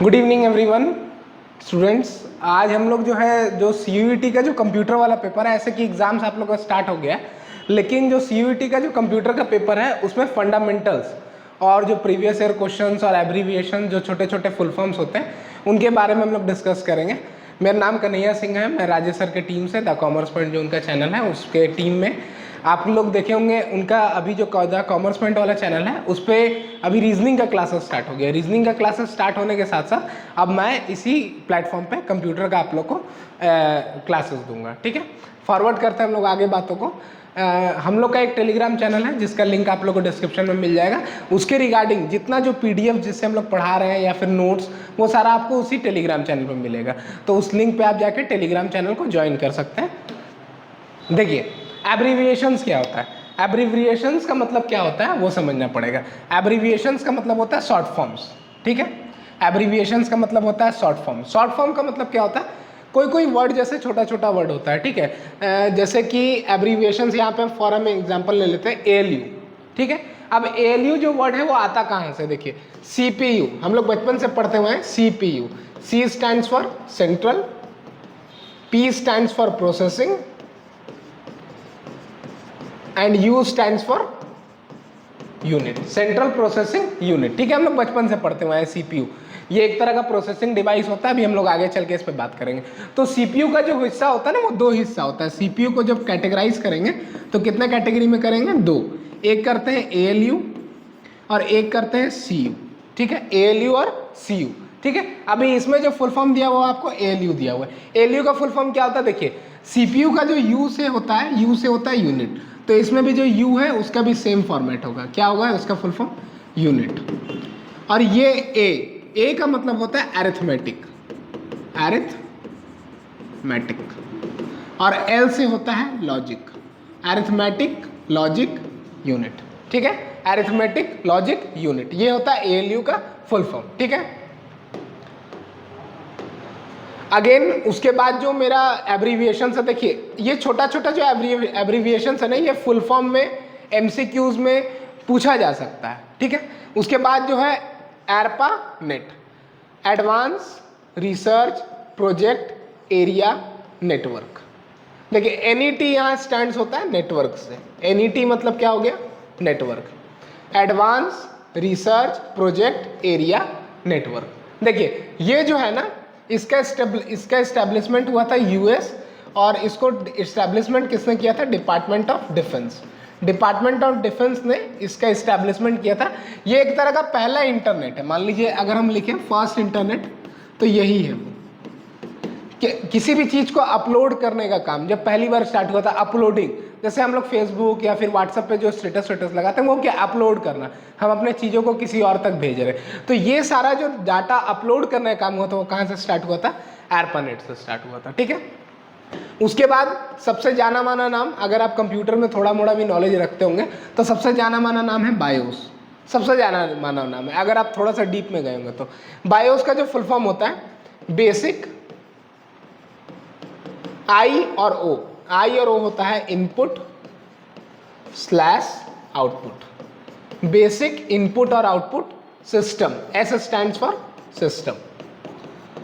Good evening everyone students. आज हम लोग जो है जो CUET का जो कंप्यूटर वाला पेपर है, ऐसे कि एग्जाम्स आप लोग का स्टार्ट हो गया है, लेकिन जो CUET का जो कंप्यूटर का पेपर है उसमें फंडामेंटल्स और जो प्रीवियस ईयर क्वेश्चंस और एब्रीविएशन जो छोटे छोटे फुल फॉर्म्स होते हैं उनके बारे में हम लोग डिस्कस करेंगे। मेरा नाम कन्हैया सिंह है, मैं राजेश सर के टीम से द कॉमर्स पॉइंट जो उनका चैनल है उसके टीम में आप लोग देखे होंगे। उनका अभी जो द कॉमर्स पॉइंट वाला चैनल है उस पर अभी रीजनिंग का क्लासेस स्टार्ट हो गया। रीजनिंग का क्लासेस स्टार्ट होने के साथ साथ अब मैं इसी प्लेटफॉर्म पे कंप्यूटर का आप लोग को क्लासेस दूंगा। ठीक है, फॉरवर्ड करते हैं हम लोग आगे बातों को। हम लोग का एक टेलीग्राम चैनल है जिसका लिंक आप लोग को डिस्क्रिप्शन में मिल जाएगा। उसके रिगार्डिंग जितना जो PDF जिससे हम लोग पढ़ा रहे हैं या फिर नोट्स, वो सारा आपको उसी टेलीग्राम चैनल पर मिलेगा। तो उस लिंक पे आप जाके टेलीग्राम चैनल को ज्वाइन कर सकते हैं। देखिए एब्रीविएशंस क्या होता है, एब्रीविएशंस का मतलब क्या होता है वो समझना पड़ेगा। एब्रीविएशंस का मतलब होता है शॉर्ट फॉर्म्स। ठीक है, एब्रीविएशंस का मतलब होता है शॉर्ट फॉर्म। शॉर्ट फॉर्म का मतलब क्या होता है, कोई वर्ड जैसे छोटा छोटा वर्ड होता है। ठीक है, जैसे कि एब्रीविएशंस यहाँ पे फॉर हम एग्जांपल ले लेते हैं ALU। ठीक है, अब ALU जो वर्ड है वो आता कहाँ से, देखिए CPU हम लोग बचपन से पढ़ते हुए हैं। CPU, C stands for central, P stands for processing and U stands for unit, central processing unit. ठीक है, हम लोग बचपन से पढ़ते हुए हैं CPU। ये एक तरह का प्रोसेसिंग डिवाइस होता है, अभी हम लोग आगे चल के इस पर बात करेंगे। तो CPU का जो हिस्सा होता है ना वो दो हिस्सा होता है। CPU को जब कैटेगराइज करेंगे तो कितने कैटेगरी में करेंगे, दो। एक करते हैं ALU और एक करते हैं CU। ठीक है, ALU और CU। ठीक है, अभी इसमें जो फुल फॉर्म दिया हुआ आपको ALU दिया हुआ है। ALU का फुल फॉर्म क्या होता है, देखिए CPU का जो U से होता है, U से होता है यूनिट, तो इसमें भी जो U है उसका भी सेम फॉर्मेट होगा। क्या होगा उसका फुल फॉर्म, यूनिट। और ये A का मतलब होता है अरिथमेटिक, अरिथमेटिक। और L से होता है लॉजिक, अरिथमेटिक लॉजिक यूनिट। ठीक है, अरिथमेटिक लॉजिक यूनिट, ये होता है ALU का फुल फॉर्म। ठीक है, अगेन उसके बाद जो मेरा एब्रीविएशन है, देखिए ये छोटा छोटा जो एब्रीविएशन है ना, ये फुल फॉर्म में MCQs में पूछा जा सकता है। ठीक है, उसके बाद जो है ARPANET, advance research project area network. देखिए NET यहाँ स्टैंड्स होता है नेटवर्क से। NET मतलब क्या हो गया, network. Advance research project area network. देखिए ये जो है ना, इसका एस्टेब्लिशमेंट हुआ था US, और इसको एस्टेब्लिशमेंट किसने किया था, department of defence. Department of defence ने इसका एस्टेब्लिशमेंट किया था। ये एक तरह का पहला इंटरनेट है। मान लीजिए अगर हम लिखें फर्स्ट इंटरनेट, तो यही है कि किसी भी चीज़ को अपलोड करने का काम जब पहली बार स्टार्ट हुआ था, अपलोडिंग। जैसे हम लोग फेसबुक या फिर व्हाट्सएप पे जो स्टेटस लगाते हैं वो क्या, अपलोड करना, हम अपने चीज़ों को किसी और तक भेज रहे। तो ये सारा जो डाटा अपलोड करने का काम हुआ था वो कहाँ से स्टार्ट हुआ था, ARPANET से स्टार्ट हुआ था। ठीक है, उसके बाद सबसे जाना माना नाम, अगर आप कंप्यूटर में थोड़ा मोड़ा भी नॉलेज रखते होंगे तो सबसे जाना माना नाम है BIOS। सबसे जाना माना नाम है, अगर आप थोड़ा सा डीप में गए होंगे तो। BIOS का जो फुल फॉर्म होता है बेसिक, I और O होता है input slash output. Basic input और output system, S stands for system.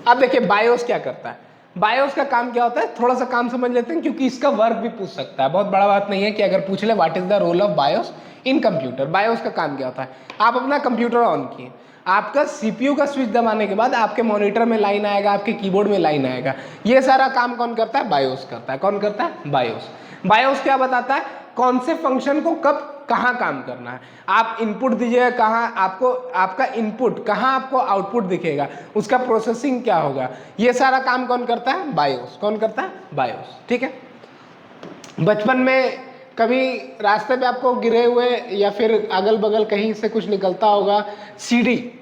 अब देखिए BIOS क्या करता है, BIOS का काम क्या होता है, थोड़ा सा काम समझ लेते हैं क्योंकि इसका वर्क भी पूछ सकता है। बहुत बड़ा बात नहीं है कि अगर पूछ ले what is the role of BIOS in computer. BIOS का काम क्या होता है, आप अपना कंप्यूटर ऑन किए, आपका CPU का स्विच दबाने के बाद आपके मॉनिटर में लाइन आएगा, आपके कीबोर्ड में लाइन आएगा। ये सारा काम कौन करता है, BIOS करता है। कौन करता है, BIOS। BIOS क्या बताता है, कौन से फंक्शन को कब कहाँ काम करना है। आप इनपुट दीजिएगा कहाँ, आपको आपका इनपुट कहाँ, आपको आउटपुट दिखेगा, उसका प्रोसेसिंग क्या होगा, ये सारा काम कौन करता है, BIOS। कौन करता है, BIOS। ठीक है, बचपन में कभी रास्ते पे आपको गिरे हुए या फिर अगल बगल कहीं से कुछ निकलता होगा, सीडी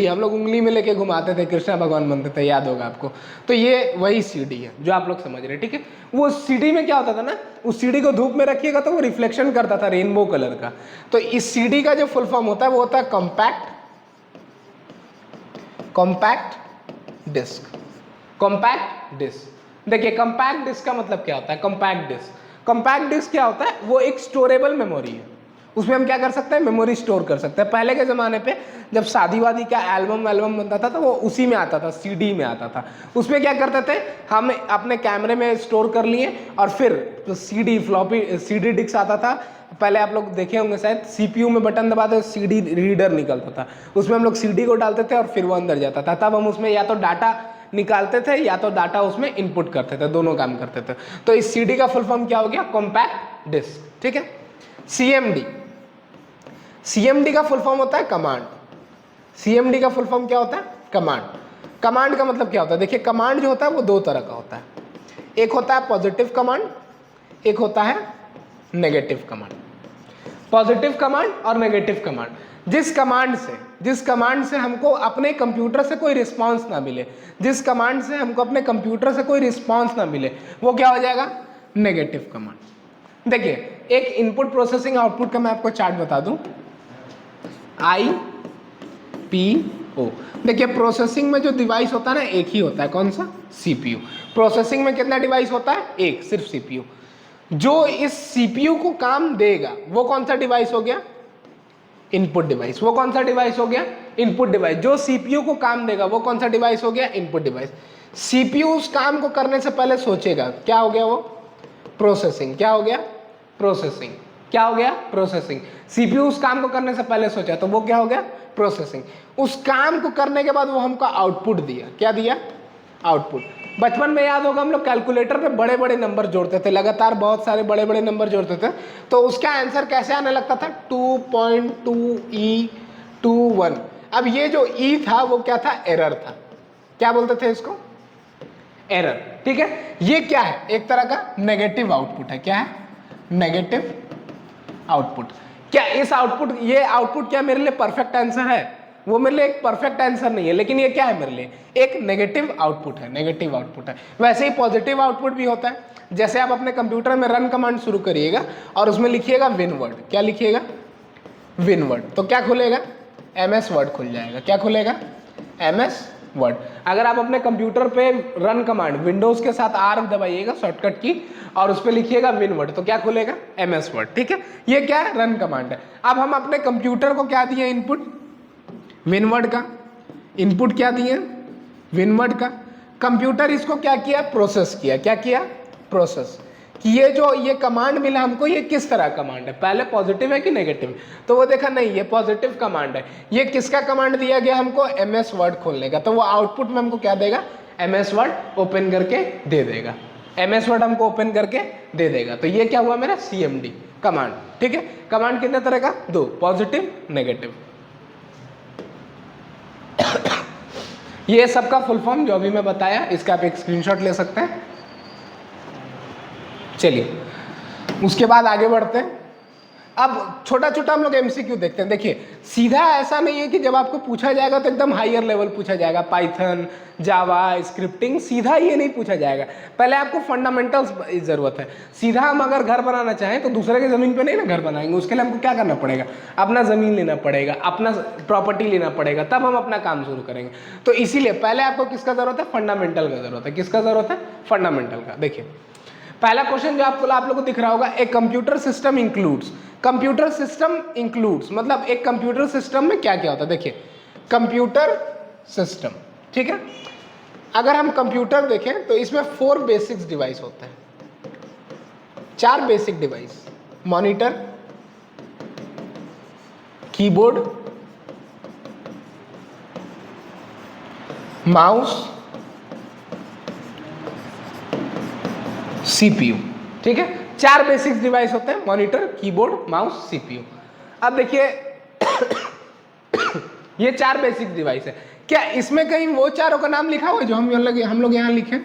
हम लोग उंगली में लेके घुमाते थे, कृष्णा भगवान बनते थे, याद होगा आपको। तो ये वही CD है जो आप लोग समझ रहे हैं। ठीक है, वो CD में क्या होता था ना, उस CD को धूप में रखिएगा तो वो रिफ्लेक्शन करता था रेनबो कलर का। तो इस CD का जो फुल फॉर्म होता है वो होता है कॉम्पैक्ट डिस्क। कॉम्पैक्ट डिस्क, देखिए कॉम्पैक्ट डिस्क का मतलब क्या होता है, कॉम्पैक्ट डिस्क क्या होता है, वो एक स्टोरेबल मेमोरी है। उसमें हम क्या कर सकते हैं, मेमोरी स्टोर कर सकते हैं। पहले के ज़माने पे जब शादी वादी का एल्बम बनता था तो वो उसी में आता था, सीडी में आता था। उसमें क्या करते थे, हम अपने कैमरे में स्टोर कर लिए और फिर तो सीडी फ्लॉपी सीडी डिस्क आता था। पहले आप लोग देखे होंगे शायद, सीपीयू में बटन दबाते सीडी रीडर निकलता था, उसमें हम लोग सीडी को डालते थे और फिर वो अंदर जाता था। तब हम उसमें या तो डाटा निकालते थे या तो डाटा उसमें इनपुट करते थे, दोनों काम करते थे। तो इस सीडी का फुल फॉर्म क्या हो गया, कॉम्पैक्ट डिस्क, ठीक है। सीएमडी, सीएमडी का फुल फॉर्म होता है कमांड। सीएमडी का फुल फॉर्म क्या होता है, कमांड। कमांड का मतलब क्या होता है, देखिए कमांड जो होता है वो दो तरह का होता है, एक होता है पॉजिटिव कमांड, एक होता है नेगेटिव कमांड। पॉजिटिव कमांड और नेगेटिव कमांड, जिस कमांड से हमको अपने कंप्यूटर से कोई रिस्पांस ना मिले, जिस कमांड से हमको अपने कंप्यूटर से कोई रिस्पांस ना मिले, वो क्या हो जाएगा, नेगेटिव कमांड। देखिए एक इनपुट प्रोसेसिंग आउटपुट का मैं आपको चार्ट बता दूं, IPO। देखिए प्रोसेसिंग में जो डिवाइस होता है ना एक ही होता है, कौन सा, CPU। प्रोसेसिंग में कितना डिवाइस होता है, एक, सिर्फ CPU। जो इस CPU को काम देगा वो कौन सा डिवाइस हो गया, इनपुट डिवाइस। वो कौन सा डिवाइस हो गया, इनपुट डिवाइस। जो CPU को काम देगा वो कौन सा डिवाइस हो गया, इनपुट डिवाइस। CPU उस काम को करने से पहले सोचेगा, क्या हो गया वो, प्रोसेसिंग। क्या हो गया, प्रोसेसिंग। क्या हो गया, प्रोसेसिंग। CPU उस काम को करने से पहले सोचा तो वो क्या हो गया, प्रोसेसिंग। उस काम को करने के बाद वो हमको आउटपुट दिया, क्या दिया, आउटपुट। बचपन में याद होगा हम लोग कैलकुलेटर पे बड़े बड़े नंबर जोड़ते थे, लगातार बहुत सारे बड़े बड़े नंबर जोड़ते थे, तो उसका आंसर कैसे आने लगता था, 2.2E21। अब ये जो E था वो क्या था, एरर था। क्या बोलते थे इसको, एरर, ठीक है। ये क्या है, एक तरह का नेगेटिव आउटपुट है। क्या है, नेगेटिव आउटपुट। क्या इस आउटपुट, ये आउटपुट क्या मेरे लिए परफेक्ट आंसर है, वो मेरे लिए एक परफेक्ट आंसर नहीं है, लेकिन ये क्या है मेरे लिए, एक नेगेटिव आउटपुट है, नेगेटिव आउटपुट है। वैसे ही पॉजिटिव आउटपुट भी होता है। जैसे आप अपने कंप्यूटर में रन कमांड शुरू करिएगा और उसमें लिखिएगा विनवर्ड। क्या लिखिएगा, विनवर्ड, तो क्या खुलेगा, MS वर्ड खुल जाएगा। क्या खुलेगा, MS वर्ड। अगर आप अपने कंप्यूटर पे रन कमांड विंडोज के साथ R दबाइएगा शॉर्टकट की और उस पर लिखिएगा विनवर्ड, तो क्या खुलेगा, MS वर्ड, ठीक है। ये क्या है, रन कमांड है। अब हम अपने कंप्यूटर को क्या दिए, इनपुट विनवर्ड का, इनपुट क्या दिए, विनवर्ड का। कंप्यूटर इसको क्या किया, प्रोसेस किया। क्या किया, प्रोसेस। कि ये जो ये कमांड मिला हमको, ये किस तरह कमांड है, पहले पॉजिटिव है कि नेगेटिव, तो वो देखा नहीं ये पॉजिटिव कमांड है। ये किसका कमांड दिया गया हमको, MS वर्ड खोलने का, तो वो आउटपुट में हमको क्या देगा, MS वर्ड ओपन करके दे देगा। MS वर्ड हमको ओपन करके दे देगा। तो ये क्या हुआ मेरा, CMD कमांड, ठीक है। कमांड कितने तरह का, दो, पॉजिटिव, नेगेटिव। ये सबका फुल फॉर्म जो अभी मैं बताया, इसका आप एक स्क्रीनशॉट ले सकते हैं। चलिए उसके बाद आगे बढ़ते हैं। अब छोटा छोटा हम लोग MCQ देखते हैं। देखिए सीधा ऐसा नहीं है कि जब आपको पूछा जाएगा तो एकदम हायर लेवल पूछा जाएगा, पाइथन, जावा, स्क्रिप्टिंग, सीधा ये नहीं पूछा जाएगा। पहले आपको फंडामेंटल्स जरूरत है। सीधा हम अगर घर बनाना चाहें तो दूसरे की जमीन पे नहीं ना घर बनाएंगे, उसके लिए हमको क्या करना पड़ेगा, अपना जमीन लेना पड़ेगा, अपना प्रॉपर्टी लेना पड़ेगा, तब हम अपना काम शुरू करेंगे। तो इसीलिए पहले आपको किसका जरूरत है, फंडामेंटल का जरूरत है। किसका जरूरत है, फंडामेंटल का। देखिए पहला क्वेश्चन जो आपको आप लोग को दिख रहा होगा, एक computer system includes. Computer system includes मतलब एक कंप्यूटर सिस्टम में क्या क्या होता है। देखिए कंप्यूटर सिस्टम, ठीक है। अगर हम कंप्यूटर देखें तो इसमें 4 बेसिक डिवाइस होते हैं, 4 basic device, monitor, keyboard, mouse, CPU, ठीक है। 4 बेसिक डिवाइस होते हैं, मॉनिटर, कीबोर्ड, माउस, CPU। अब देखिए ये 4 बेसिक डिवाइस है। क्या इसमें कहीं वो चारों का नाम लिखा हुआ है जो हम लोग यहाँ लिखे?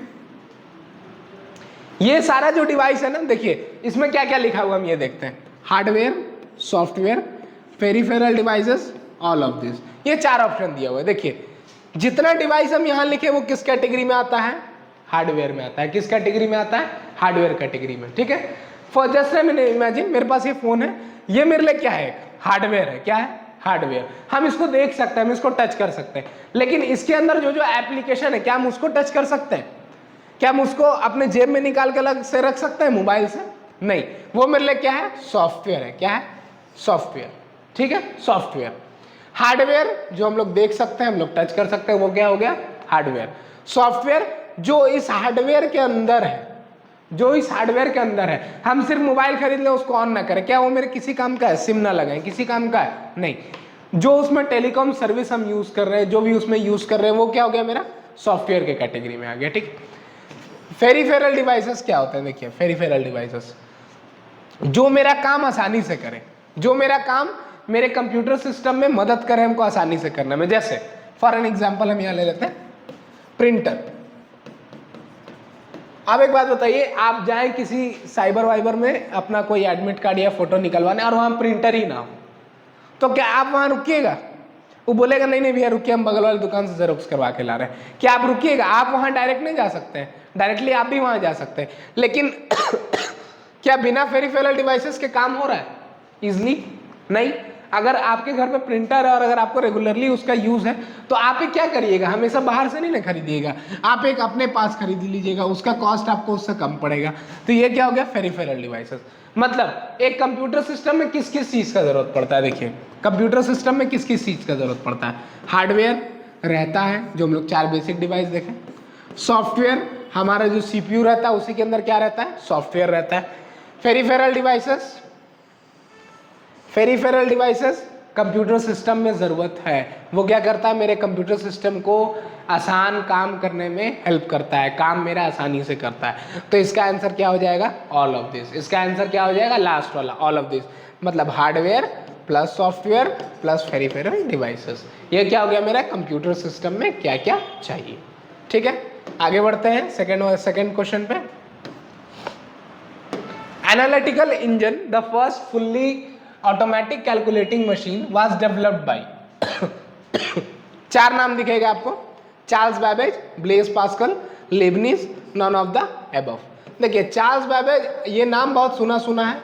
ये सारा जो डिवाइस है ना, देखिए इसमें क्या क्या लिखा हुआ हम ये देखते हैं, hardware, software, peripheral devices, all of this. ये 4 ऑप्शन दिया हुआ है। देखिए जितना डिवाइस हम यहाँ लिखे वो किस कैटेगरी में आता है, हार्डवेयर में आता है। किस कैटेगरी में आता है, हार्डवेयर कैटेगरी में, ठीक है। फॉर जस्ट मैंने इमेजिन मेरे पास ये फोन है, ये मेरे लिए क्या है, हार्डवेयर है। क्या है, हार्डवेयर। हम इसको देख सकते हैं, हम इसको टच कर सकते हैं, लेकिन इसके अंदर जो जो एप्लीकेशन है क्या हम उसको टच कर सकते हैं? क्या हम उसको अपने जेब में निकाल के अलग से रख सकते हैं मोबाइल से? नहीं, वो मेरे लिए क्या है, सॉफ्टवेयर है। क्या है, सॉफ्टवेयर, ठीक है, सॉफ्टवेयर। हार्डवेयर जो हम लोग देख सकते हैं, हम लोग टच कर सकते हैं, वो क्या हो गया, हार्डवेयर। सॉफ्टवेयर जो इस हार्डवेयर के अंदर है, जो इस हार्डवेयर के अंदर है, हम सिर्फ मोबाइल खरीद ले उसको ऑन ना करें, क्या वो मेरे किसी काम का है, सिम ना लगाएं, किसी काम का है नहीं, जो उसमें टेलीकॉम सर्विस हम यूज कर रहे हैं, जो भी उसमें यूज कर रहे हैं, वो क्या हो गया, मेरा सॉफ्टवेयर के कैटेगरी में आ गया, ठीक। फेरिफेरल डिवाइसेस क्या होते हैं, देखिए फेरिफेरल डिवाइसेस जो मेरा काम आसानी से करें, जो मेरा काम मेरे कंप्यूटर सिस्टम में मदद करे हमको आसानी से करने में। जैसे फॉर एन एग्जांपल हम यहाँ ले लेते हैं प्रिंटर। अब एक बात बताइए, आप जाएं किसी साइबर वाइबर में अपना कोई एडमिट कार्ड या फोटो निकलवाने और वहां प्रिंटर ही ना हो, तो क्या आप वहां रुकिएगा? वो बोलेगा नहीं नहीं भैया रुकिए, हम बगल वाली दुकान से जेरोक्स करवा के ला रहे हैं। क्या आप रुकिएगा? आप वहां डायरेक्ट नहीं जा सकते हैं, डायरेक्टली आप भी वहां जा सकते हैं, लेकिन क्या बिना फेरिफेरल डिवाइसेस के काम हो रहा है इजली? नहीं। अगर आपके घर पे प्रिंटर है और अगर आपको रेगुलरली उसका यूज है, तो आप एक क्या करिएगा, हमेशा बाहर से नहीं ना खरीदिएगा, आप एक अपने पास खरीद लीजिएगा, उसका कॉस्ट आपको उससे कम पड़ेगा। तो ये क्या हो गया, फेरिफेरल डिवाइसेस। मतलब एक कंप्यूटर सिस्टम में किस किस चीज का जरूरत पड़ता है, देखिए कंप्यूटर सिस्टम में किस किस चीज का जरूरत पड़ता है। हार्डवेयर रहता है, जो हम लोग 4 बेसिक डिवाइस देखें। सॉफ्टवेयर, हमारा जो सीपीयू रहता है उसी के अंदर क्या रहता है, सॉफ्टवेयर रहता है। फेरिफेरल डिवाइसेस, फेरिफेरल डिवाइसेस कंप्यूटर सिस्टम में ज़रूरत है, वो क्या करता है, मेरे कंप्यूटर सिस्टम को आसान काम करने में हेल्प करता है, काम मेरा आसानी से करता है। तो इसका आंसर क्या हो जाएगा, ऑल ऑफ दिस। इसका आंसर क्या हो जाएगा, लास्ट वाला, ऑल ऑफ दिस। मतलब hardware plus software plus peripheral devices, ये क्या हो गया मेरा कंप्यूटर सिस्टम में क्या क्या चाहिए। ठीक है, आगे बढ़ते हैं सेकेंड क्वेश्चन पे। Analytical engine, the first fully automatic calculating machine was developed by 4 नाम दिखेगा आपको, Charles Babbage, Blaise Pascal, Lebanese, none of the above. देखिए चार्ल्स बैबेज, ये नाम बहुत सुना सुना है,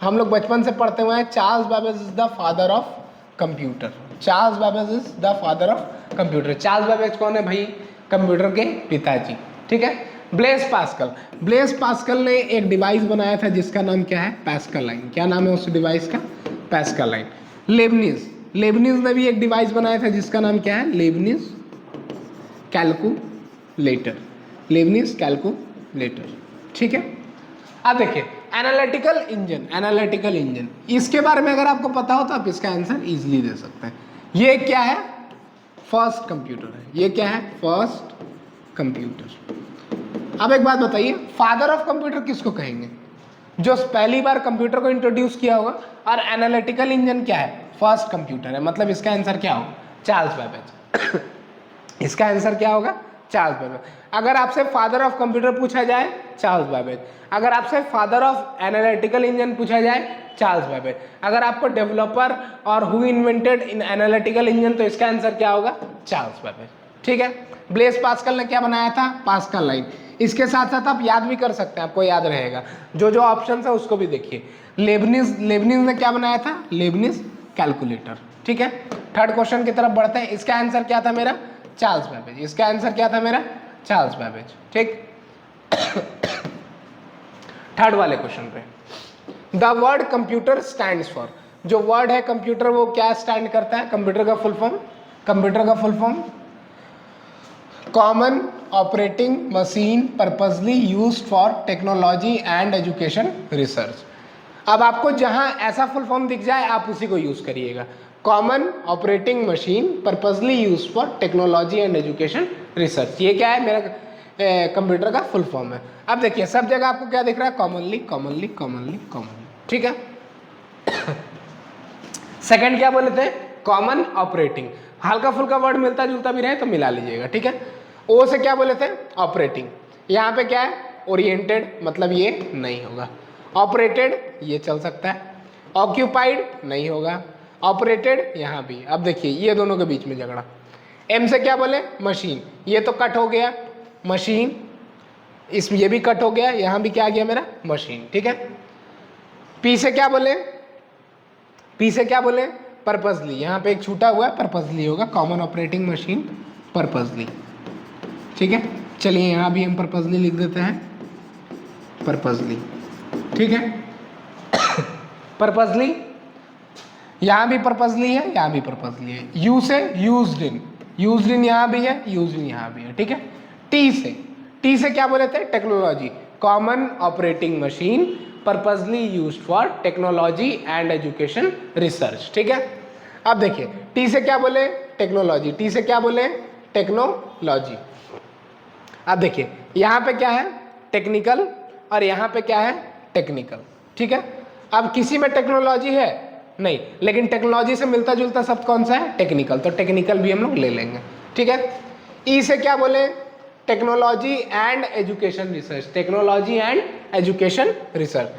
हम लोग बचपन से पढ़ते हुए हैं। Charles Babbage is the father of computer, Charles Babbage is the father of computer. Charles Babbage कौन है भाई, कंप्यूटर के पिताजी, ठीक है। ब्लेज पास्कल, ब्लेज पास्कल ने एक डिवाइस बनाया था जिसका नाम क्या है, पास्कल लाइन। क्या नाम है उस डिवाइस का, पास्कल लाइन। लेबनिज, लेबनिज ने भी एक डिवाइस बनाया था जिसका नाम क्या है, लेबनिज कैलकुलेटर, लेबनिज कैलकुलेटर, ठीक है। अब देखिए एनालिटिकल इंजन, एनालिटिकल इंजन, इसके बारे में अगर आपको पता हो तो आप इसका आंसर इजीली दे सकते हैं। ये क्या है, फर्स्ट कंप्यूटर है, ये क्या है, फर्स्ट कंप्यूटर। अब एक बात बताइए, फादर ऑफ कंप्यूटर किसको कहेंगे, जो पहली बार कंप्यूटर को इंट्रोड्यूस किया होगा। और एनालिटिकल इंजन क्या है, फर्स्ट कंप्यूटर है, मतलब इसका आंसर क्या होगा, चार्ल्स बैबेज। इसका आंसर क्या होगा, चार्ल्स बैबेज। अगर आपसे फादर ऑफ कंप्यूटर पूछा जाए, चार्ल्स बैबेज। अगर आपसे फादर ऑफ एनालिटिकल इंजन पूछा जाए, चार्ल्स बैबेज। अगर आपको डेवलपर और who invented in analytical engine, तो इसका आंसर क्या होगा, चार्ल्स बैबेज, ठीक है। ब्लेज पास्कल ने क्या बनाया था, पास्कल लाइन। इसके साथ साथ आप याद भी कर सकते हैं, आपको याद रहेगा, जो जो ऑप्शन है उसको भी देखिए। लेबनिज, लेबनिज ने क्या बनाया था, लेबनिज कैलकुलेटर, ठीक है। थर्ड क्वेश्चन की तरफ बढ़ते हैं, इसका आंसर क्या था मेरा, चार्ल्स बैबेज। इसका आंसर क्या था मेरा, चार्ल्स बैबेज, ठीक। थर्ड वाले क्वेश्चन पे, the word computer stands for, जो वर्ड है कंप्यूटर वो क्या स्टैंड करता है, कंप्यूटर का फुल फॉर्म, कंप्यूटर का full form common operating machine purposely used for technology and education research. अब आपको जहां ऐसा फुल फॉर्म दिख जाए आप उसी को यूज करिएगा, common operating machine purposely used for technology and education research. ये क्या है, मेरा कंप्यूटर का फुल फॉर्म है। अब देखिए सब जगह आपको क्या दिख रहा है, कॉमनली कॉमनली कॉमनली कॉमनली, ठीक है। सेकंड क्या बोले थे, कॉमन ऑपरेटिंग, हल्का फुल्का वर्ड मिलता जुलता भी रहे तो मिला लीजिएगा, ठीक है। ओ से क्या बोले थे, ऑपरेटिंग। यहाँ पे क्या है, ओरिएंटेड, मतलब ये नहीं होगा। ऑपरेटेड ये चल सकता है, ऑक्यूपाइड नहीं होगा, ऑपरेटेड यहाँ भी। अब देखिए ये दोनों के बीच में झगड़ा। एम से क्या बोले, मशीन, ये तो कट हो गया, मशीन, इसमें ये भी कट हो गया, यहाँ भी क्या आ गया मेरा, मशीन, ठीक है। पी से क्या बोले, पी से क्या बोले, पर्पसली, यहाँ पे एक छूटा हुआ है, पर्पसली होगा, कॉमन ऑपरेटिंग मशीन पर्पसली, ठीक है। चलिए यहाँ भी हम पर्पसली लिख देते हैं, पर्पसली, ठीक है। पर्पसली यहाँ भी पर्पजली है, यहाँ भी पर्पजली है। यू से यूज्ड इन यहाँ भी है, यूज्ड इन यहाँ भी है, ठीक है। टी से क्या बोले थे? Technology, common operating machine, purposely used for technology and education research, ठीक है। अब देखिए टी से क्या बोले? टेक्नोलॉजी, टी से क्या बोले? टेक्नोलॉजी। अब देखिए यहाँ पे क्या है? टेक्निकल, और यहाँ पे क्या है? टेक्निकल, ठीक है। अब किसी में टेक्नोलॉजी है नहीं, लेकिन टेक्नोलॉजी से मिलता जुलता शब्द कौन सा है? टेक्निकल, तो टेक्निकल भी हम लोग ले लेंगे, ठीक है। ई से क्या बोले? Technology and education research, technology and education research,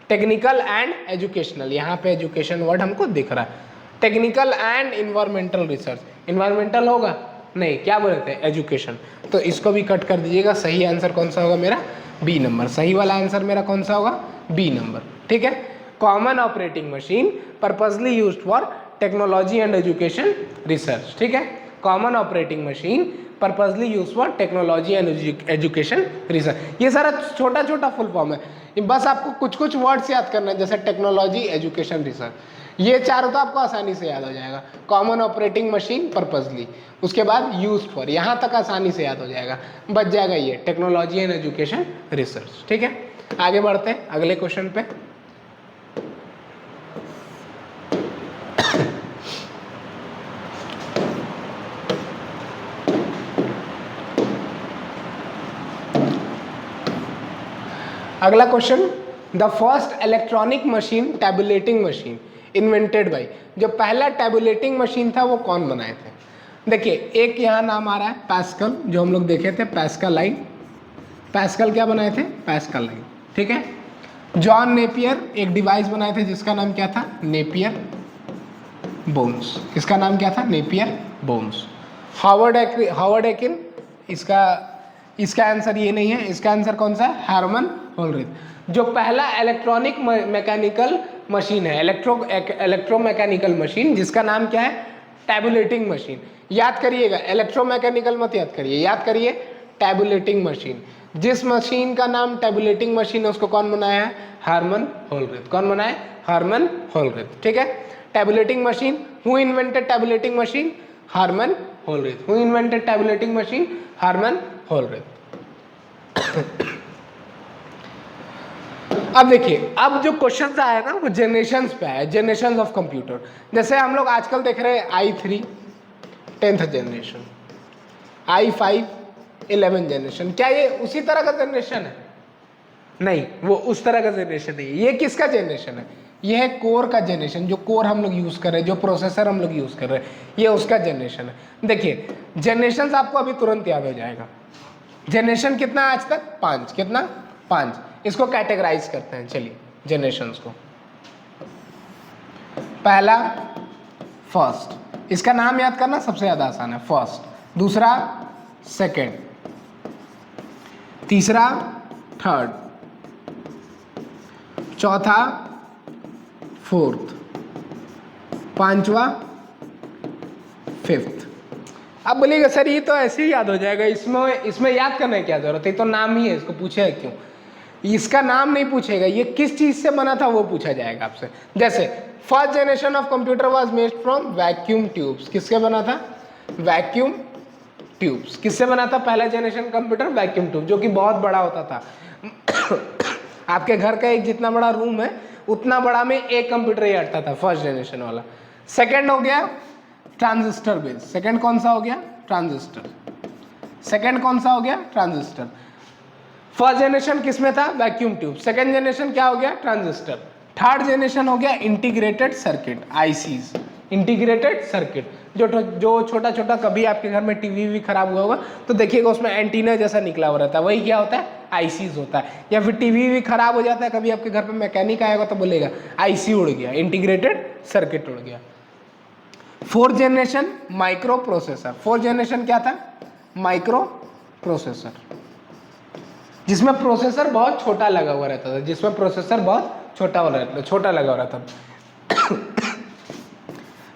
technical and educational, यहाँ पे एजुकेशन वर्ड हमको दिख रहा है। Technical and environmental research, environmental होगा नहीं, क्या बोले थे? एजुकेशन, तो इसको भी कट कर दीजिएगा। सही आंसर कौन सा होगा मेरा? बी नंबर, सही वाला आंसर मेरा कौन सा होगा? बी नंबर, ठीक है। Common operating machine, purposely used for technology and education research, ठीक है। Common operating machine, purposely use for technology and education research. ये सारा छोटा छोटा फुल फॉर्म है, बस आपको कुछ कुछ वर्ड्स याद करना है, जैसे टेक्नोलॉजी, एजुकेशन, रिसर्च, ये चारों तो आपको आसानी से याद हो जाएगा। कॉमन ऑपरेटिंग मशीन, पर्पजली, उसके बाद यूज फॉर, यहाँ तक आसानी से याद हो जाएगा, बच जाएगा ये टेक्नोलॉजी एंड एजुकेशन रिसर्च, ठीक है। आगे बढ़ते हैं अगले क्वेश्चन पे। अगला question, the first electronic machine, tabulating machine invented by, जो पहला टैबुलेटिंग मशीन था वो कौन बनाए थे? देखिए एक यहाँ नाम आ रहा है पैस्कल, जो हम लोग देखे थे पैस्कल लाइन। पैस्कल क्या बनाए थे? पैस्कल लाइन, ठीक है। जॉन नेपियर एक डिवाइस बनाए थे जिसका नाम क्या था? नेपियर बोन्स, इसका नाम क्या था? Napier bones. हार्वर्ड एकिन, इसका आंसर ये नहीं है, इसका आंसर कौन सा है? हार्मन होलरिथ। जो पहला इलेक्ट्रॉनिक मैकेनिकल मशीन है, इलेक्ट्रोमैकेनिकल मशीन, जिसका नाम क्या है? Tabulating machine. याद करिएगा, इलेक्ट्रोमैकेनिकल मत याद करिए, याद करिए टैबुलेटिंग मशीन। जिस मशीन का नाम टैबुलेटिंग मशीन है उसको कौन बनाया है? Herman Hollerith. कौन बनाया? हार्मन होलरिथ, ठीक है। Tabulating machine, who invented tabulating machine? Herman Hollerith. Who invented tabulating machine? Herman Hollerith. अब देखिए, अब जो क्वेश्चन आया ना वो जनरेशंस पे आया, जनरेशन ऑफ कंप्यूटर। जैसे हम लोग आजकल देख रहे हैं i3 10th generation, i5 11th generation, क्या ये उसी तरह का जनरेशन है? नहीं, वो उस तरह का जनरेशन नहीं है। ये किसका जनरेशन है? ये है कोर का जनरेशन, जो कोर हम लोग यूज कर रहे हैं, जो प्रोसेसर हम लोग यूज कर रहे हैं, ये उसका जनरेशन है। देखिए जनरेशन आपको अभी तुरंत याद हो जाएगा। जनरेशन कितना आज तक? 5। कितना? 5। इसको कैटेगराइज करते हैं, चलिए जनरेशंस को। पहला फर्स्ट, इसका नाम याद करना सबसे ज्यादा आसान है, फर्स्ट। दूसरा सेकंड, तीसरा थर्ड, चौथा फोर्थ, पांचवा फिफ्थ। अब बोलिएगा सर ये तो ऐसे ही याद हो जाएगा, इसमें याद करने की क्या जरूरत है? तो नाम ही है, इसको पूछे है क्यों? इसका नाम नहीं पूछेगा, ये किस चीज से बना था वो पूछा जाएगा आपसे। जैसे first generation of computer was made from vacuum tubes, किसके बना था? Vacuum tubes. किससे बना था पहला जनरेशन कंप्यूटर? वैक्यूम ट्यूब, जो कि बहुत बड़ा होता था। आपके घर का एक जितना बड़ा रूम है उतना बड़ा में एक कंप्यूटर ही अटता था, फर्स्ट जनरेशन वाला। सेकेंड हो गया ट्रांजिस्टर बेस। सेकेंड कौन सा हो गया? ट्रांजिस्टर। सेकेंड कौन सा हो गया? ट्रांजिस्टर। फर्स्ट जनरेशन किसमें था? Vacuum tube. सेकेंड जनरेशन क्या हो गया? ट्रांजिस्टर। थर्ड जनरेशन हो गया integrated circuit, ICs. Integrated circuit, जो छोटा छोटा, कभी आपके घर में टीवी भी खराब हुआ होगा तो देखिएगा उसमें एंटीना जैसा निकला हुआ रहता है, वही क्या होता है? आईसीज होता है। या फिर टीवी भी खराब हो जाता है, कभी आपके घर पे मैकेनिक आएगा तो बोलेगा आईसी उड़ गया, इंटीग्रेटेड सर्किट उड़ गया। Fourth generation micro processor. Fourth generation क्या था? माइक्रो प्रोसेसर, जिसमें प्रोसेसर बहुत छोटा लगा हुआ रहता था, जिसमें प्रोसेसर बहुत छोटा लगा हुआ रहता था।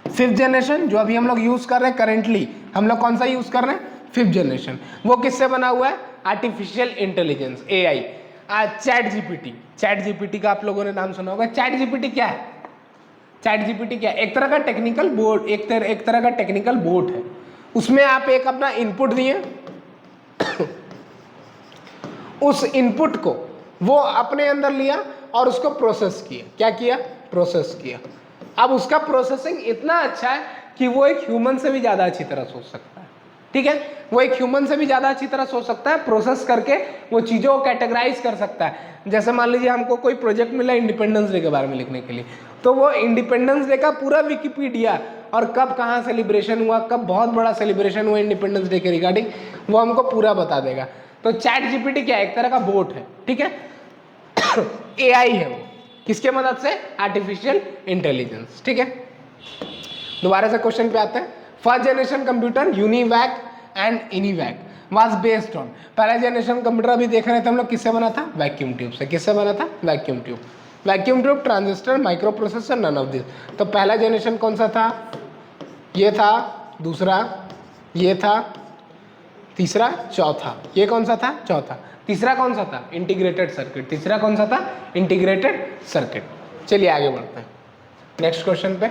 फिफ्थ जनरेशन जो अभी हम लोग यूज कर रहे हैं करेंटली, हम लोग कौन सा यूज कर रहे हैं? Fifth generation. वो किससे बना हुआ है? Artificial intelligence, AI. Chat GPT. Chat GPT का आप लोगों ने नाम सुना होगा। चैट जीपीटी क्या है? चैट जीपीटी क्या है? एक तरह का टेक्निकल बोर्ड, एक तरह का टेक्निकल बोर्ड है। उसमें आप एक अपना इनपुट दिए, उस इनपुट को वो अपने अंदर लिया और उसको प्रोसेस किया। क्या किया? प्रोसेस किया। अब उसका प्रोसेसिंग इतना अच्छा है कि वो एक ह्यूमन से भी ज़्यादा अच्छी तरह सोच सकता है। ठीक है, वो एक ह्यूमन से भी ज़्यादा अच्छी तरह सोच सकता है, प्रोसेस करके वो चीज़ों को कैटेगराइज कर सकता है। जैसे मान लीजिए हमको कोई प्रोजेक्ट मिला इंडिपेंडेंस डे के बारे में लिखने के लिए, तो वो इंडिपेंडेंस डे का पूरा विकिपीडिया और कब कहाँ सेलिब्रेशन हुआ, कब बहुत बड़ा सेलिब्रेशन हुआ इंडिपेंडेंस डे के रिगार्डिंग, वो हमको पूरा बता देगा। तो चैट जीपीटी क्या है? एक तरह का बोट है। ठीक है, एआई है वो, किसके मदद से? Artificial intelligence. ठीक है, दोबारा से क्वेश्चन पे आते हैं। First generation computer UNIVAC and ENIAC was based on, पहला जनरेशन कंप्यूटर अभी देख रहे थे हम लोग, किससे बना था? वैक्यूम ट्यूब से। किससे बना था? Vacuum tube. Vacuum tube, transistor, microprocessor, none of this. तो पहला जनरेशन कौन सा था? ये था, दूसरा ये था, तीसरा, चौथा। ये कौन सा था? चौथा। तीसरा कौन सा था? Integrated circuit. तीसरा कौन सा था? Integrated circuit. चलिए आगे बढ़ते हैं नेक्स्ट क्वेश्चन पे।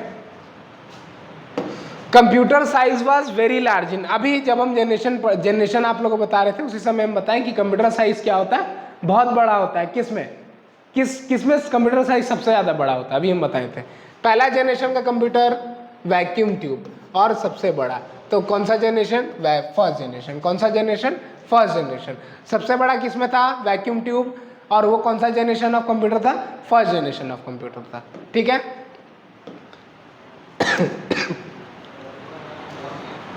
Computer size was very large in, अभी जब हम जनरेशन आप लोगों को बता रहे थे उसी समय हम बताएं कि कंप्यूटर साइज क्या होता है? बहुत बड़ा होता है। किसमें कंप्यूटर साइज सबसे ज्यादा बड़ा होता है? अभी हम बताए थे। पहला जनरेशन का कंप्यूटर वैक्यूम ट्यूब और सबसे बड़ा, तो कौन सा जनरेशन? First generation. कौन सा जनरेशन? First generation. सबसे बड़ा किसमें था? Vacuum tube. और वो कौन सा जनरेशन ऑफ कंप्यूटर था? फर्स्ट जनरेशन ऑफ कंप्यूटर था। ठीक है,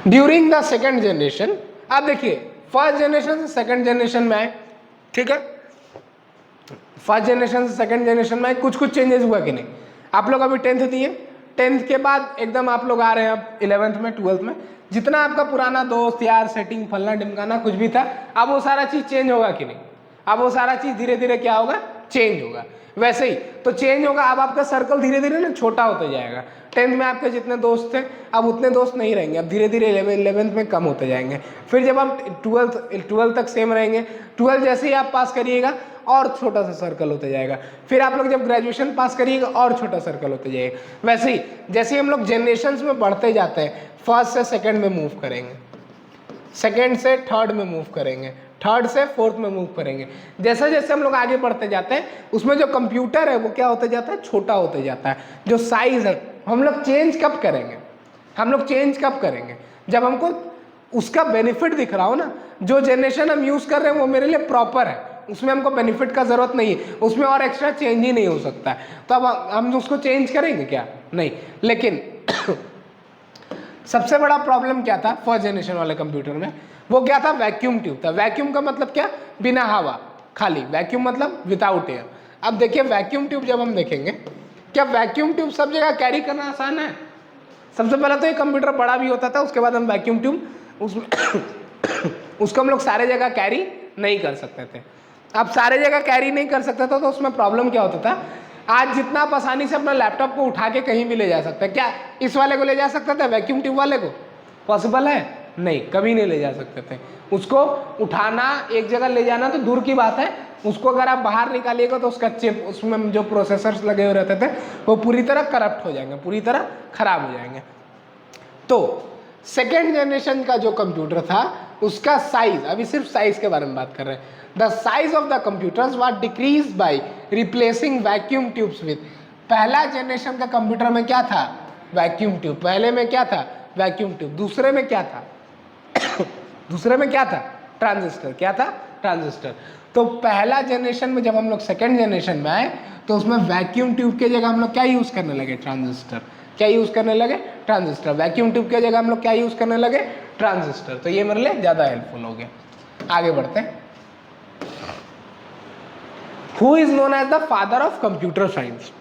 ड्यूरिंग द सेकेंड जनरेशन, अब देखिए फर्स्ट जनरेशन से सेकेंड जनरेशन में आए। ठीक है, फर्स्ट जनरेशन से सेकेंड जनरेशन में आए, कुछ चेंजेस हुआ कि नहीं? आप लोग अभी 10th दिए, 10th के बाद एकदम आप लोग आ रहे हैं अब 11th में, 12th में। जितना आपका पुराना दोस्त यार, सेटिंग, फलना ढिमकाना कुछ भी था, अब वो सारा चीज चेंज होगा कि नहीं? अब वो सारा चीज धीरे धीरे क्या होगा? चेंज होगा। वैसे ही तो चेंज होगा, अब आपका सर्कल धीरे धीरे ना छोटा होता जाएगा। 10th में आपके जितने दोस्त थे अब उतने दोस्त नहीं रहेंगे, अब धीरे धीरे 11th में कम होते जाएंगे। फिर जब आप 12th तक सेम रहेंगे, 12th जैसे ही आप पास करिएगा और छोटा सा सर्कल होता जाएगा। फिर आप लोग जब ग्रेजुएशन पास करिएगा और छोटा सर्कल होता जाएगा। वैसे ही जैसे ही हम लोग जनरेशन्स में बढ़ते जाते हैं, फर्स्ट से सेकंड में मूव करेंगे, सेकंड से थर्ड में मूव करेंगे, थर्ड से फोर्थ में मूव करेंगे। जैसे जैसे हम लोग आगे बढ़ते जाते हैं उसमें जो कंप्यूटर है वो क्या होते जाता है? छोटा होते जाता है। जो साइज है हम लोग चेंज कब करेंगे? हम लोग चेंज कब करेंगे? जब हमको उसका बेनिफिट दिख रहा हो ना। जो जनरेशन हम यूज कर रहे हैं वो मेरे लिए प्रॉपर है, उसमें हमको बेनिफिट का जरूरत नहीं है, उसमें और एक्स्ट्रा चेंज ही नहीं हो सकता है। तो अब हम उसको चेंज करेंगे क्या? नहीं। लेकिन सबसे बड़ा प्रॉब्लम क्या था फर्स्ट जनरेशन वाले कंप्यूटर में? वो क्या था? वैक्यूम ट्यूब था। वैक्यूम का मतलब क्या? बिना हवा, खाली। वैक्यूम मतलब विदाउट एयर। अब देखिए वैक्यूम ट्यूब जब हम देखेंगे, क्या वैक्यूम ट्यूब सब जगह कैरी करना आसान है? सबसे पहले तो ये कंप्यूटर बड़ा भी होता था, उसके बाद हम वैक्यूम ट्यूब उसमें उसको हम लोग सारे जगह कैरी नहीं कर सकते थे। अब सारे जगह कैरी नहीं कर सकते थे तो उसमें प्रॉब्लम क्या होता था? आज जितना आप आसानी से अपना लैपटॉप को उठा के कहीं भी ले जा सकते हैं, क्या इस वाले को ले जा सकते थे वैक्यूम ट्यूब वाले को? पॉसिबल है? नहीं, कभी नहीं ले जा सकते थे। उसको उठाना, एक जगह ले जाना तो दूर की बात है, उसको अगर आप बाहर निकालिएगा तो उसका चिप, उसमें जो प्रोसेसर्स लगे हुए रहते थे वो पूरी तरह करप्ट हो जाएंगे, पूरी तरह खराब हो जाएंगे। तो सेकेंड जनरेशन का जो कंप्यूटर था उसका साइज, अभी सिर्फ साइज के बारे में बात कर रहे हैं, the size of the computers was decrease by replacing vacuum tubes with. पहला जनरेशन का कंप्यूटर में क्या था? Vacuum tube. पहले में क्या था? Vacuum tube. दूसरे में क्या था? दूसरे में क्या था? ट्रांजिस्टर। क्या था? ट्रांजिस्टर। तो पहला जनरेशन में जब हम लोग सेकेंड जनरेशन में आए तो उसमें वैक्यूम ट्यूब के जगह हम लोग क्या यूज करने लगे? ट्रांजिस्टर। क्या यूज करने लगे? ट्रांजिस्टर। वैक्यूम ट्यूब के जगह हम लोग क्या यूज करने लगे? ट्रांजिस्टर। तो ये मेरे लिए ज्यादा हेल्पफुल हो गया। आगे बढ़ते हैं। Who is known as the father of computer science?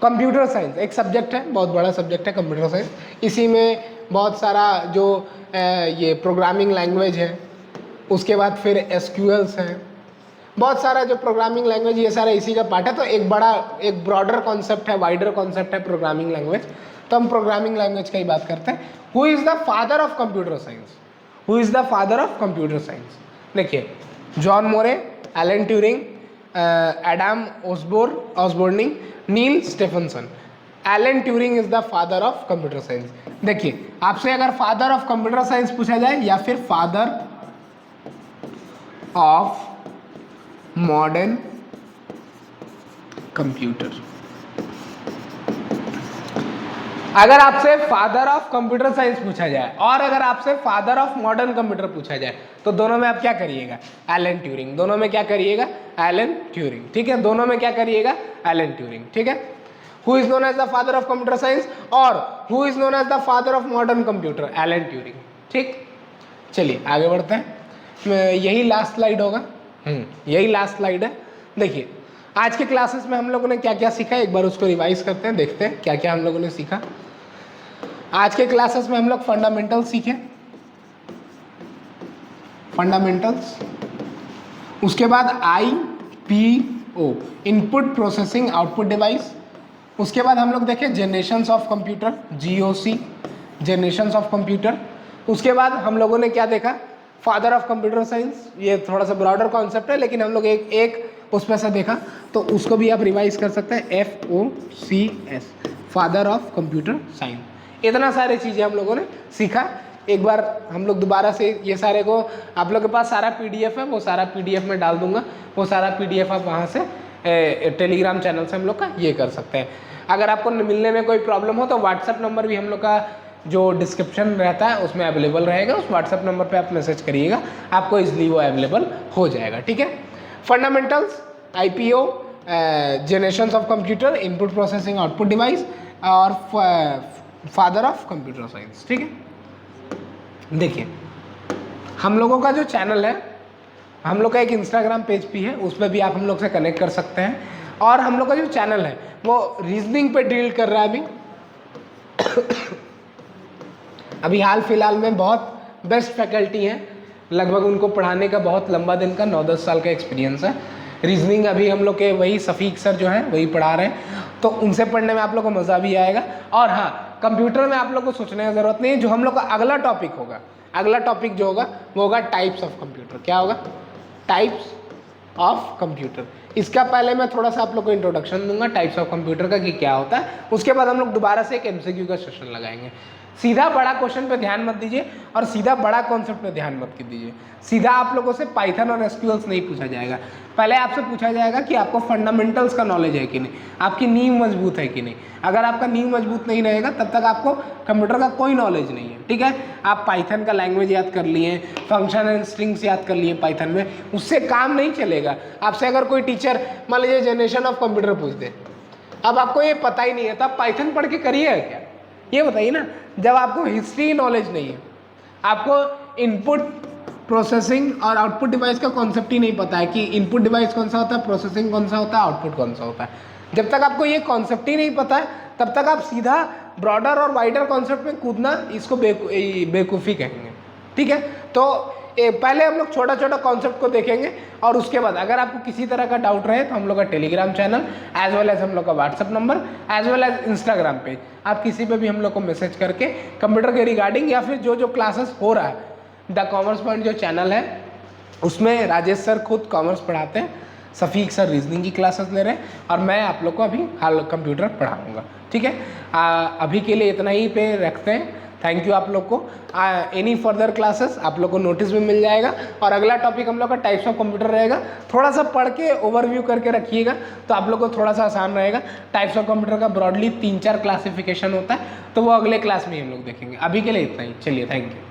Computer science एक सब्जेक्ट है, बहुत बड़ा सब्जेक्ट है कंप्यूटर साइंस। इसी में बहुत सारा जो ये प्रोग्रामिंग लैंग्वेज है, उसके बाद फिर एसक्यूएल्स हैं, बहुत सारा जो प्रोग्रामिंग लैंग्वेज, ये सारा इसी का पार्ट है। तो एक बड़ा, एक ब्रॉडर कॉन्सेप्ट है, वाइडर कॉन्सेप्ट है प्रोग्रामिंग लैंग्वेज। तो हम प्रोग्रामिंग लैंग्वेज का ही बात करते हैं। Who is the father of computer science? Who is the father of computer science? देखिए, John Moore, Alan Turing, Adam Osborne, Neil Stephenson. Alan Turing is the father of computer science. देखिए आपसे अगर father of computer science पूछा जाए या फिर father of modern computer, अगर आपसे फादर ऑफ कंप्यूटर साइंस पूछा जाए और अगर आपसे फादर ऑफ मॉडर्न कंप्यूटर पूछा जाए तो दोनों में आप क्या करिएगा? Alan Turing. दोनों में क्या करिएगा? Alan Turing. ठीक है, दोनों में क्या करिएगा? Alan Turing. ठीक है, who is known as the father of computer science और who is known as the father of modern computer? Alan Turing. ठीक, चलिए आगे बढ़ते हैं। यही लास्ट स्लाइड होगा। यही लास्ट स्लाइड है। देखिए आज के क्लासेस में हम लोगों ने क्या क्या सीखा, एक बार उसको रिवाइज करते हैं, देखते हैं क्या क्या हम लोगों ने सीखा। आज के क्लासेस में हम लोग फंडामेंटल्स सीखे, फंडामेंटल्स। उसके बाद IPO, input processing output device. उसके बाद हम लोग देखे generations of computer, GOC, generations of computer. उसके बाद हम लोगों ने क्या देखा? Father of computer science. ये थोड़ा सा ब्रॉडर कॉन्सेप्ट है लेकिन हम लोग एक उसमें से देखा, तो उसको भी आप रिवाइज कर सकते हैं, FOCS, father of computer science. इतना सारी चीज़ें हम लोगों ने सीखा। एक बार हम लोग दोबारा से ये सारे को, आप लोग के पास सारा PDF है, वो सारा PDF में डाल दूंगा, वो सारा PDF आप वहाँ से टेलीग्राम चैनल से हम लोग का ये कर सकते हैं। अगर आपको मिलने में कोई प्रॉब्लम हो तो व्हाट्सएप नंबर भी हम लोग का जो डिस्क्रिप्शन रहता है उसमें अवेलेबल रहेगा, उस व्हाट्सएप नंबर पे आप मैसेज करिएगा, आपको इजली वो अवेलेबल हो जाएगा। ठीक है, fundamentals, IPO, generations of computer, input processing output device और फादर ऑफ कंप्यूटर साइंस। ठीक है, देखिए हम लोगों का जो चैनल है, हम लोग का एक इंस्टाग्राम पेज भी है, उस पर भी आप हम लोग से कनेक्ट कर सकते हैं। और हम लोग का जो चैनल है वो रीजनिंग पे डील कर रहा है अभी हाल फिलहाल में बहुत बेस्ट फैकल्टी हैं, लगभग उनको पढ़ाने का बहुत लंबा दिन का 9-10 साल का एक्सपीरियंस है। रीजनिंग अभी हम लोग के वही सफ़ीक सर जो हैं वही पढ़ा रहे हैं, तो उनसे पढ़ने में आप लोग को मज़ा भी आएगा। और हाँ, कंप्यूटर में आप लोग को सोचने की ज़रूरत नहीं है। जो हम लोग का अगला टॉपिक होगा, अगला टॉपिक जो होगा वो होगा टाइप्स ऑफ कंप्यूटर। क्या होगा? Types of computer. इसका पहले मैं थोड़ा सा आप लोग को इंट्रोडक्शन दूंगा टाइप्स ऑफ कंप्यूटर का कि क्या होता है। उसके बाद हम लोग दोबारा से एक MCQ का सेशन लगाएंगे। सीधा बड़ा क्वेश्चन पे ध्यान मत दीजिए और सीधा बड़ा कॉन्सेप्ट पे ध्यान मत दीजिए। सीधा आप लोगों से पाइथन और SQLs नहीं पूछा जाएगा, पहले आपसे पूछा जाएगा कि आपको फंडामेंटल्स का नॉलेज है कि नहीं, आपकी नींव मजबूत है कि नहीं। अगर आपका नींव मजबूत नहीं रहेगा तब तक आपको कंप्यूटर का कोई नॉलेज नहीं है। ठीक है, आप पाइथन का लैंग्वेज याद कर लिए, फंक्शन एंड स्ट्रिंग्स याद कर लिए पाइथन में, उससे काम नहीं चलेगा। आपसे अगर कोई टीचर मान लीजिए जनरेशन ऑफ कंप्यूटर पूछ दे, अब आपको ये पता ही नहीं है, तो आप पाइथन पढ़ के करिएगा क्या? ये बताइए ना। जब आपको हिस्ट्री नॉलेज नहीं है, आपको इनपुट प्रोसेसिंग और आउटपुट डिवाइस का कॉन्सेप्ट ही नहीं पता है कि इनपुट डिवाइस कौन सा होता है, प्रोसेसिंग कौन सा होता है, आउटपुट कौन सा होता है, जब तक आपको ये कॉन्सेप्ट ही नहीं पता है तब तक आप सीधा ब्रॉडर और वाइडर कॉन्सेप्ट में कूदना, इसको बेवकूफ़ी कहेंगे। ठीक है, तो पहले हम लोग छोटा छोटा कॉन्सेप्ट को देखेंगे और उसके बाद अगर आपको किसी तरह का डाउट रहे तो हम लोग का Telegram channel as well as हम लोग का WhatsApp number as well as Instagram page, आप किसी पे भी हम लोग को मैसेज करके कंप्यूटर के रिगार्डिंग या फिर जो जो क्लासेस हो रहा है, द कॉमर्स पॉइंट जो चैनल है उसमें राजेश सर खुद कॉमर्स पढ़ाते हैं, सफ़ीक सर रीजनिंग की क्लासेस ले रहे हैं और मैं आप लोग को अभी हाल कंप्यूटर पढ़ाऊँगा। ठीक है, अभी के लिए इतना ही पे रखते हैं। थैंक यू आप लोग को। एनी फर्दर क्लासेस आप लोग को नोटिस में मिल जाएगा और अगला टॉपिक हम लोग का टाइप्स ऑफ कंप्यूटर रहेगा। थोड़ा सा पढ़ के ओवरव्यू करके रखिएगा तो आप लोग को थोड़ा सा आसान रहेगा। टाइप्स ऑफ कंप्यूटर का ब्रॉडली 3-4 क्लासिफिकेशन होता है, तो वो अगले क्लास में हम लोग देखेंगे। अभी के लिए इतना ही, चलिए थैंक यू।